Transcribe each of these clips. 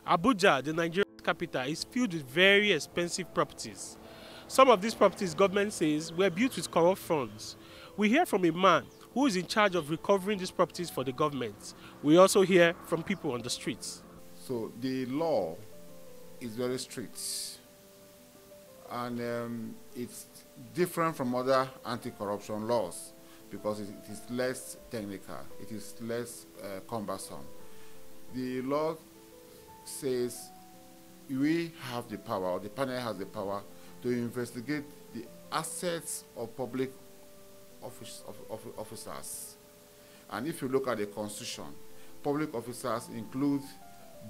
Abuja, the Nigerian capital, is filled with very expensive properties. Some of these properties, government says, were built with corrupt funds. We hear from a man who is in charge of recovering these properties for the government. We also hear from people on the streets. So the law is very strict, and it's different from other anti-corruption laws because it is less technical, it is less cumbersome. The law says we have the power, or the panel has the power, to investigate the assets of public officers. And if you look at the Constitution, public officers include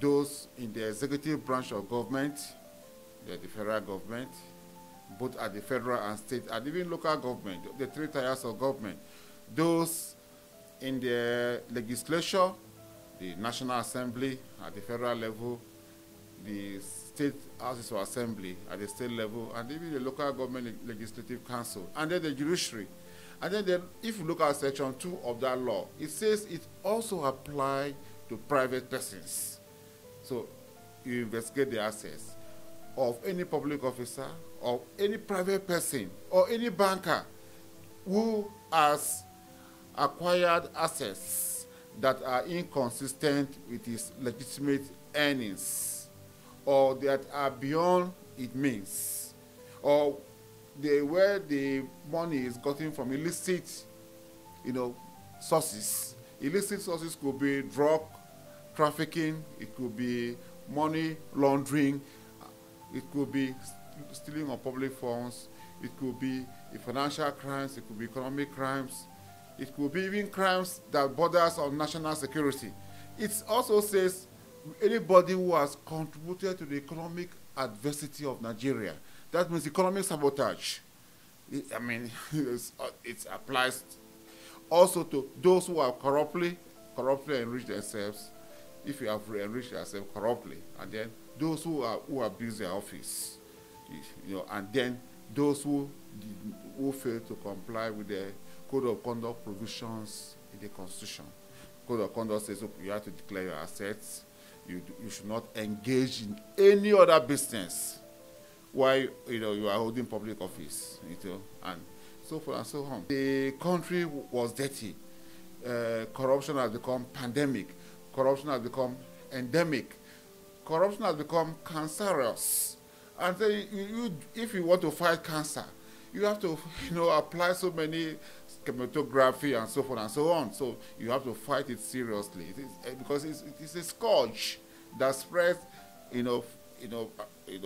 those in the executive branch of government, the federal government, both at the federal and state, and even local government, the three tiers of government. Those in the legislature, the National Assembly at the federal level, the state houses of assembly at the state level, and even the local government legislative council, and then the judiciary. And then if you look at section 2 of that law, it says it also applies to private persons. So you investigate the assets of any public officer, or any private person, or any banker who has acquired assets that are inconsistent with his legitimate earnings, or that are beyond its means, or where the money is gotten from illicit, sources. Illicit sources could be drug trafficking, it could be money laundering, it could be stealing of public funds, it could be financial crimes, it could be economic crimes, it could be even crimes that borders on national security. It also says anybody who has contributed to the economic adversity of Nigeria. That means economic sabotage. It applies also to those who have corruptly enriched themselves, if you have enriched yourself corruptly, and then those who abuse their office, and then those who fail to comply with the code of conduct provisions in the Constitution. Code of conduct says you have to declare your assets. You should not engage in any other business while you are holding public office, and so forth and so on. The country was dirty. Corruption has become pandemic. Corruption has become endemic. Corruption has become cancerous. And so if you want to fight cancer, you have to apply so many chemotherapy and so forth and so on. So you have to fight it seriously. Because it is a scourge that spreads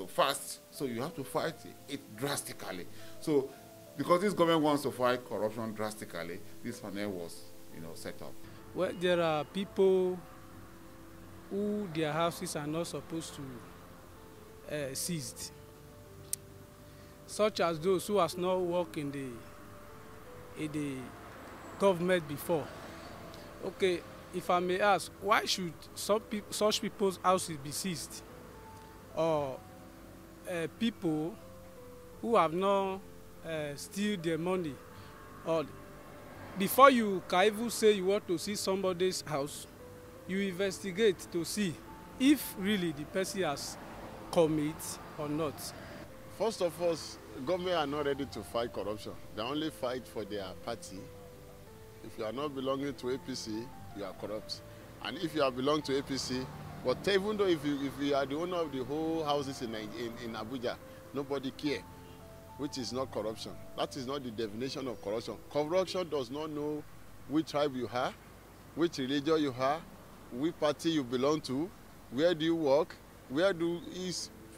fast. So you have to fight it drastically. So because this government wants to fight corruption drastically, this panel was set up. Well, there are people who their houses are not supposed to seized, such as those who has not worked in the government before. Okay, if I may ask, why should such people's houses be seized? Or people who have not steal their money? Or before you can even say you want to see somebody's house, you investigate to see if really the person has commit or not. First of all, government are not ready to fight corruption. They only fight for their party. If you are not belonging to APC, you are corrupt. And if you are belong to APC, but even though if you are the owner of the whole houses in Abuja, nobody care, which is not corruption. That is not the definition of corruption. Corruption does not know which tribe you are, which religion you are, which party you belong to, where do you work,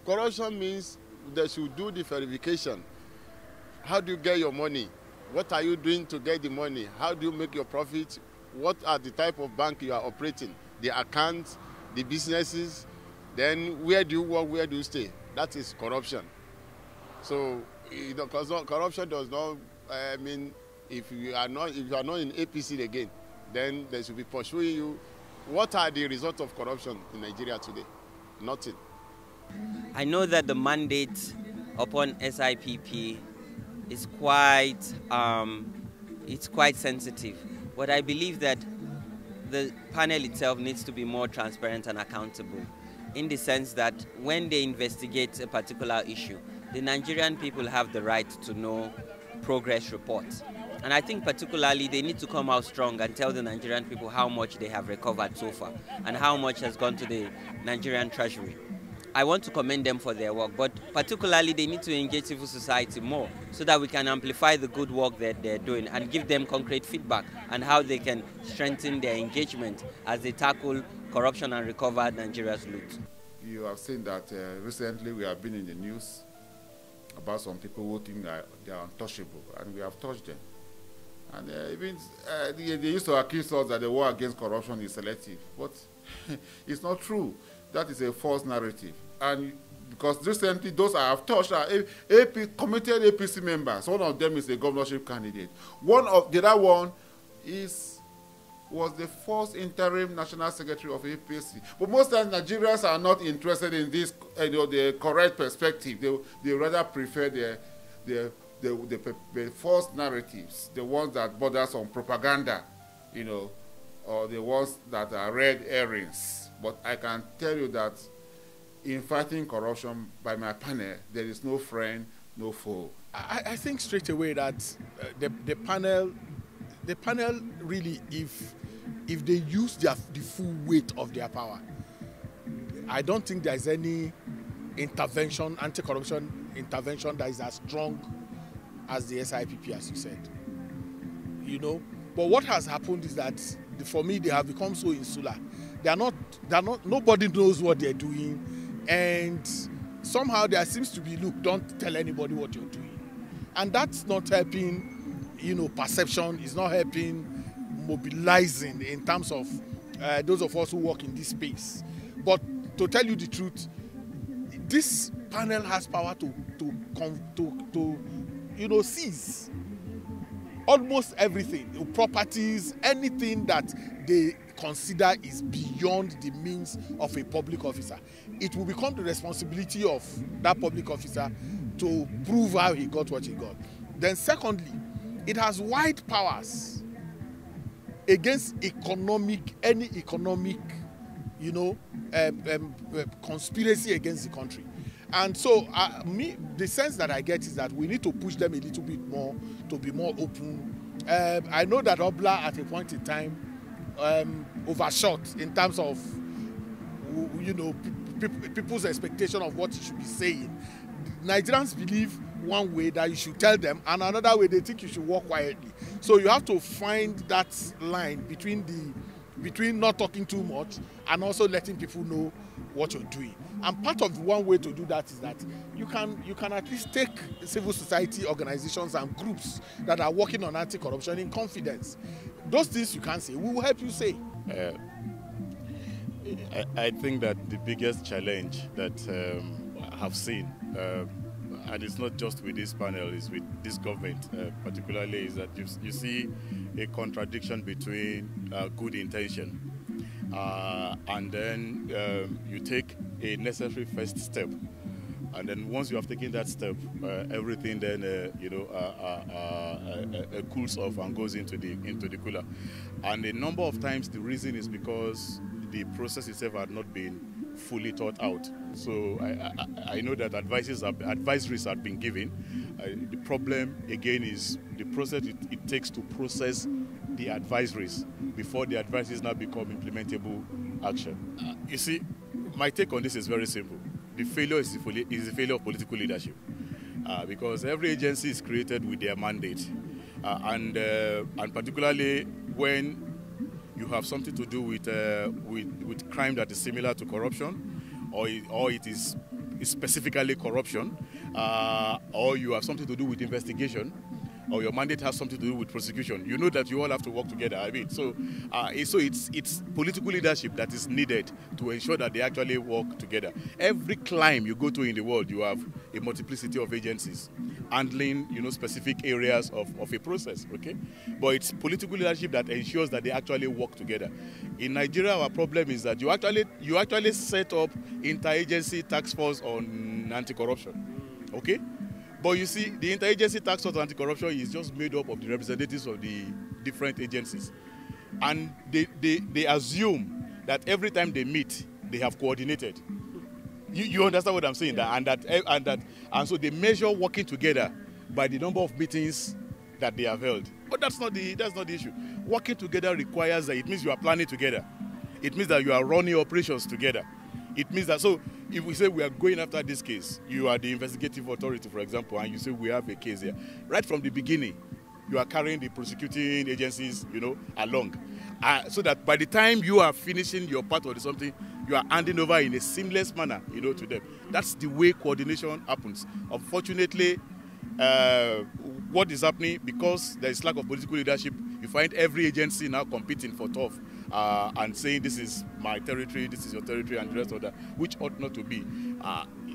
corruption means they should do the verification. How do you get your money? What are you doing to get the money? How do you make your profit? What are the type of bank you are operating? The accounts, the businesses, then where do you work, where do you stay? That is corruption. So corruption does not mean if you are not in APC again, then they should be pursuing you. What are the results of corruption in Nigeria today? Nothing. I know that the mandate upon SIPP is quite sensitive, but I believe that the panel itself needs to be more transparent and accountable. in the sense that when they investigate a particular issue, the Nigerian people have the right to know progress reports. And I think particularly they need to come out strong and tell the Nigerian people how much they have recovered so far and how much has gone to the Nigerian treasury. I want to commend them for their work, but particularly they need to engage civil society more so that we can amplify the good work that they're doing and give them concrete feedback on how they can strengthen their engagement as they tackle corruption and recover Nigeria's loot. You have seen that recently we have been in the news about some people who think that they are untouchable, and we have touched them. And even they used to accuse us that the war against corruption is selective, but it's not true. That is a false narrative. And because recently those I have touched are committed APC members. One of them is a governorship candidate. One of the other one was the first interim national secretary of APC. But most times Nigerians are not interested in this, the correct perspective. They rather prefer the false narratives, the ones that border on propaganda, or the ones that are red herrings. But I can tell you that in fighting corruption by my panel, there is no friend, no foe. I think straight away that the panel really, if they use the full weight of their power, I don't think there is any intervention, anti-corruption intervention that is as strong as the SIPP, as you said. But what has happened is that for me, they have become so insular. Nobody knows what they're doing, and somehow there seems to be, look, don't tell anybody what you're doing. And that's not helping, perception, is not helping mobilizing in terms of those of us who work in this space. But to tell you the truth, this panel has power to seize almost everything, properties, anything that they consider is beyond the means of a public officer. It will become the responsibility of that public officer to prove how he got what he got. Then secondly, it has wide powers against any economic, conspiracy against the country. And so, the sense that I get is that we need to push them a little bit more to be more open. I know that Obla at a point in time overshot in terms of, people's expectation of what he should be saying. Nigerians believe one way that you should tell them, and another way they think you should walk quietly. So you have to find that line between not talking too much and also letting people know what you're doing. And part of one way to do that is that you can at least take civil society organizations and groups that are working on anti-corruption in confidence. Those things you can't say, we will help you say. I think that the biggest challenge that I have seen, and it's not just with this panel, it's with this government particularly, is that you see a contradiction between good intention and then you take a necessary first step, and then once you have taken that step, everything then cools off and goes into the cooler. And a number of times the reason is because the process itself had not been fully thought out. So I know that advisories have been given. The problem again is the process it takes to process the advisories before the advisories now become implementable action. You see, my take on this is very simple. The failure is the failure of political leadership, because every agency is created with their mandate, and particularly when you have something to do with crime that is similar to corruption, or it is specifically corruption, or you have something to do with investigation, or your mandate has something to do with prosecution. You know that you all have to work together. So it's political leadership that is needed to ensure that they actually work together. Every climb you go to in the world, you have a multiplicity of agencies handling, specific areas of a process. Okay, but it's political leadership that ensures that they actually work together. In Nigeria, our problem is that you actually set up interagency task force on anti-corruption. Okay. But you see, the interagency task force on anti-corruption is just made up of the representatives of the different agencies. And they assume that every time they meet, they have coordinated. You understand what I'm saying? And so they measure working together by the number of meetings that they have held. But that's not the issue. Working together requires that it means you are planning together. It means that you are running operations together. It means that, so if we say we are going after this case, you are the investigative authority, for example, and you say we have a case here, right from the beginning, you are carrying the prosecuting agencies, along. So that by the time you are finishing your part of something, you are handing over in a seamless manner, to them. That's the way coordination happens. Unfortunately, what is happening, because there is lack of political leadership, you find every agency now competing for turf and saying this is my territory, this is your territory, and the rest of that, which ought not to be.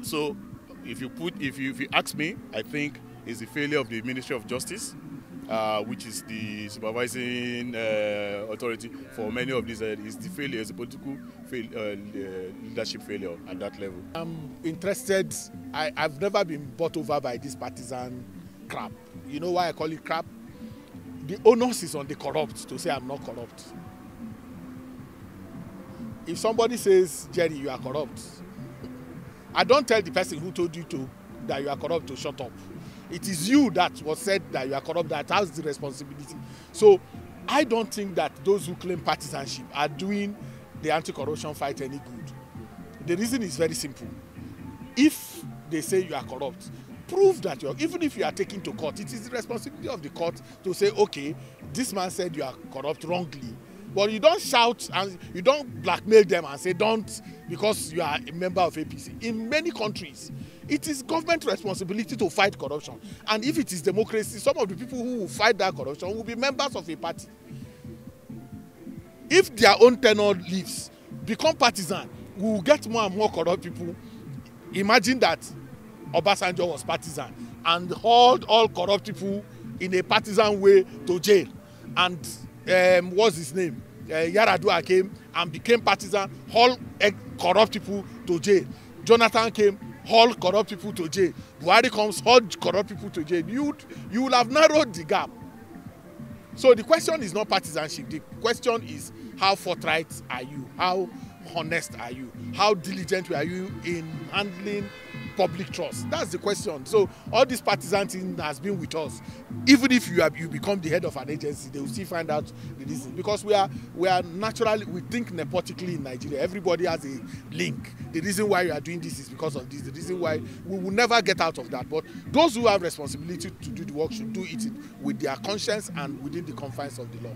So if you ask me, I think it's the failure of the Ministry of Justice, which is the supervising authority for many of these. Is the failure, is a political leadership failure at that level. I'm interested. I've never been bought over by this partisan crap. You know why I call it crap? The onus is on the corrupt to say I'm not corrupt. If somebody says, Jerry, you are corrupt, I don't tell the person who told you that you are corrupt to shut up. It is you that was said that you are corrupt that has the responsibility. So I don't think that those who claim partisanship are doing the anti-corruption fight any good. The reason is very simple. If they say you are corrupt, prove that even if you are taken to court, it is the responsibility of the court to say, okay, this man said you are corrupt wrongly. But you don't shout and you don't blackmail them and say don't, because you are a member of APC. In many countries, it is government responsibility to fight corruption. And if it is democracy, some of the people who will fight that corruption will be members of a party. If their own tenure leaves, become partisan, we will get more and more corrupt people. Imagine that Obasanjo was partisan and hauled all corrupt people in a partisan way to jail. And what's his name? Yaradua came and became partisan, hauled corrupt people to jail. Jonathan came, hauled corrupt people to jail. Buhari comes, hauled corrupt people to jail. You will have narrowed the gap. So the question is not partisanship. The question is, how forthright are you? How honest are you? How diligent are you in handling public trust? That's the question. So all this partisan thing has been with us. Even if you become the head of an agency, they will still find out the reason. Because we are naturally, we think nepotically in Nigeria. Everybody has a link. The reason why you are doing this is because of this. The reason why we will never get out of that. But those who have responsibility to do the work should do it with their conscience and within the confines of the law.